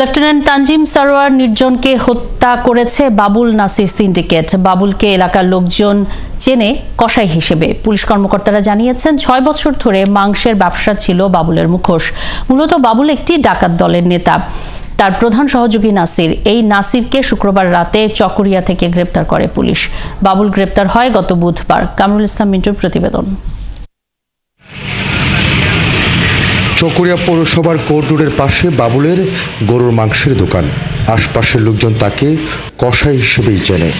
Lieutenant Tanzim Sarwar নির্জনকে হত্যা করেছে Babul Nasir syndicate. বাবুলকে এলাকার লোকজন চেনে কসাই হিসেবে। পুলিশ কর্মকর্তারা জানিয়েছেন ৬ বছর ধরে মাংসের ব্যবসা ছিল বাবুলের মুখোশ। মূলত বাবুল একটি ডাকাত দলের নেতা, তার প্রধান সহযোগী নাসির। এই নাসিরকে শুক্রবার রাতে চকরিয়া থেকে গ্রেপ্তার করে পুলিশ। বাবুল গ্রেপ্তার হয় গত বুধবার। কামরুল ইসলাম মিন্টুর প্রতিবেদন। চকরিয়া পৌরসভার কোর্ট রোডের পাশে বাবুলের গরুর মাংসের দোকান। আশপাশের লোকজন তাকে কসাই হিসেবেই চেনে।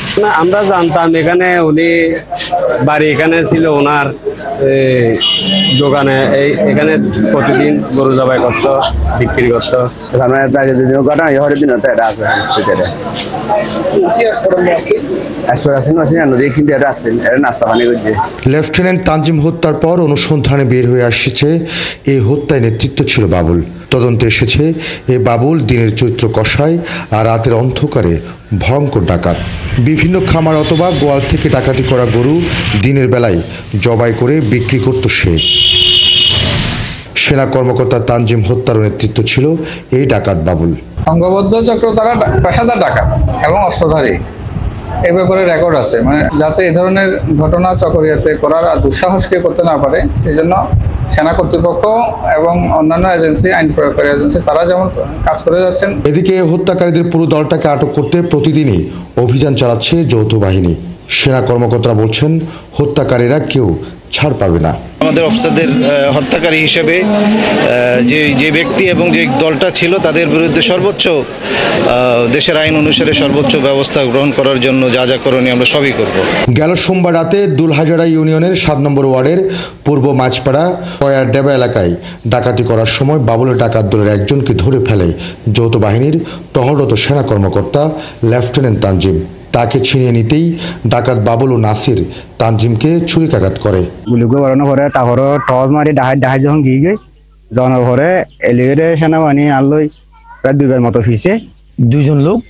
আমরা জানতাম এখানে উনি বাড়ি এখানে ছিল, ওনার দোকানে এখানে প্রতিদিন গরু জবাই করতো, বিক্রি করতো। লেফটেন্যান্ট তানজিম হত্যার পর অনুসন্ধানে বের হয়ে আসছে এই হত্যায় নেতৃত্ব ছিল বাবুল। তদন্তে এসেছে এ বাবুল দিনের চৈত্র কষায় আর রাতের অন্ধকারে ভয়ঙ্কর ডাকাত। বিভিন্ন খামার অথবা গোয়াল থেকে ডাকাতি করা গরু দিনের বেলায় জবাই করে বিক্রি করত সে। সেনা কর্মকর্তা তানজিম হত্যার নেতৃত্ব ছিল এই ডাকাত বাবুল। সংঘবদ্ধ চক্র, তারা পেশাদার ডাকাত এবং অস্ত্রধারী। এ ব্যাপারে রেকর্ড আছে, মানে যাতে এই ধরনের ঘটনা চকরিয়াতে করার দুঃসাহস কে করতে না পারে, সেই জন্য সেনা কর্তৃপক্ষ এবং অন্যান্য এজেন্সি, আইন প্রয়োগকারী এজেন্সি, তারা যেমন কাজ করে যাচ্ছেন। এদিকে হত্যাকারীদের পুরো দলটাকে আটক করতে প্রতিদিনই অভিযান চালাচ্ছে যৌথ বাহিনী। সেনা কর্মকর্তারা বলছেন হত্যাকারীরা কেউ ছাড় পাবে না। আমাদের অফিসারদের হত্যাকারী হিসেবে যে ব্যক্তি এবং যে দলটা ছিল তাদের বিরুদ্ধে সর্বোচ্চ দেশের আইন অনুসারে সর্বোচ্চ ব্যবস্থা গ্রহণ করার জন্য যা যা করণীয় আমরা সবই করব। গেল সোমবার রাতে দুলহাজারা ইউনিয়নের ৭ নম্বর ওয়ার্ডের পূর্ব মাঝপাড়া কয়ার ডেবা এলাকায় ডাকাতি করার সময় বাবুলের ডাকাত দলের একজনকে ধরে ফেলে যৌথ বাহিনীর টহলরত সেনা কর্মকর্তা লেফটেন্যান্ট তানজিম। তাকে ছিনিয়ে নিতেই ডাকাত বাবুল ও নাসির তানজিমকে ছুরিকাঘাত করে। গুলিকে বাড়ানো পরে তারপর টস মারি ডাহাই যখন গিয়ে গে যাওয়ার পরে এলিভেটে সেনাবাহিনী আনলই প্রায় 2 বার মতো ফিসে দুজন লোক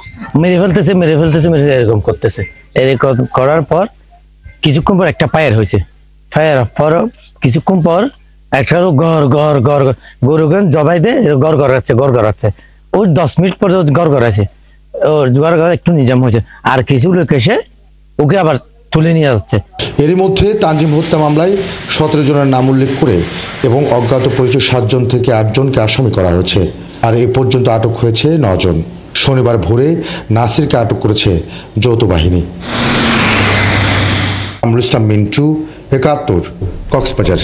মেরে ফেলতেছে এরকম করতেছে। এরকম করার পর কিছুক্ষণ পর একটা ফায়ার হয়েছে। ফায়ার পর কিছুক্ষণ পর একটা গরু জবাই দিয়ে গড় গড়াচ্ছে। ওই 10 মিনিট পর গড় গড়াচ্ছে, একটু নিজাম হয়েছে, আর কিছু লোক এসে ওকে আবার তুলে নিয়ে যাচ্ছে। এরই মধ্যে তানজিম হত্যা মামলায় 17 জনের নাম উল্লেখ করে এবং অজ্ঞাত পরিচয় 7 জন থেকে 8 জনকে আসামি করা হয়েছে। আর এ পর্যন্ত আটক হয়েছে 9 জন। শনিবার ভোরে নাসিরকে আটক করেছে যৌথ বাহিনী। কামরুল ইসলাম মিন্টু, 71, কক্সবাজার।